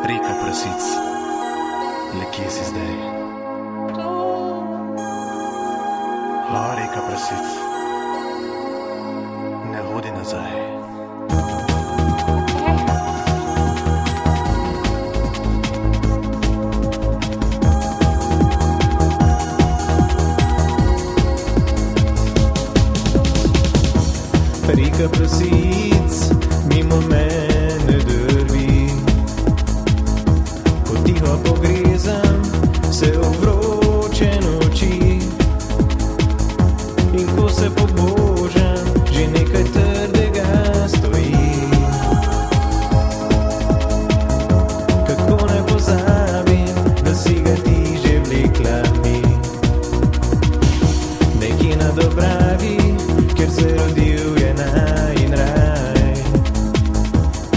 Reka Prasic, le kje si zdaj? O, Reka Prasic, ne hodi nazaj. Reka Prasic, mimo mene drvi. Ko tiho pogrezam se v vroče noči, in ko se pobožam, že nekaj trdega stoji. Kako ne pozabim, da si ga ti že vlekla mi, nekje na Dobravi, kjer se rodil je najin raj.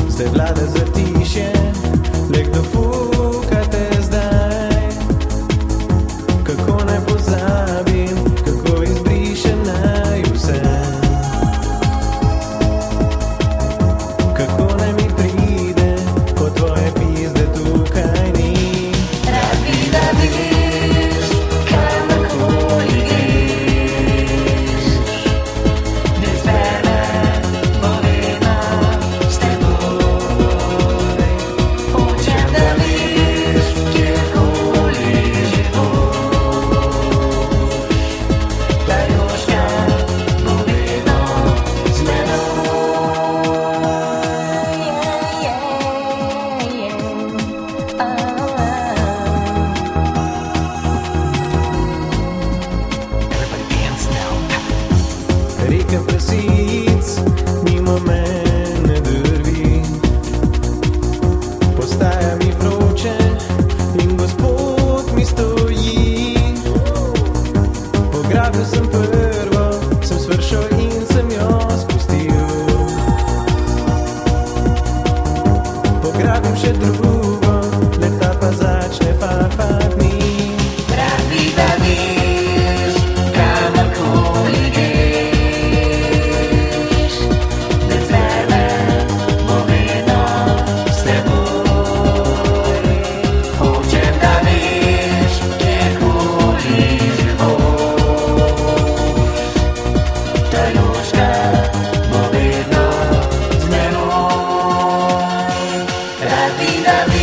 Zdaj vlada zatišje, le kdo fuka te zdaj. Kako ne pozabim, kako izbrišem naj vse. Kako naj mi pride, ko tvoje pizde tukaj ni. Rad bi, da veš, kamorkoli greš, brez mene bo vedno s teboj. Hočem, da veš, kjerkoli že boš, da Jožka bo vedno z Everybody dance now. Reka Prasic, mimo mene drvi. Postaja mi vroče in Gospod mi stoji. Pograbil sem prvo, sem svršal in sem jo spustil. Pograbim še drugo, leta pa začne fafat mi. Rad bi, da veš, kamorkoli greš, brez mene bo vedno s teboj. Hočem, da veš, kjerkoli že boš, da Jožka bo vedno z menoj. Rad bi, da veš,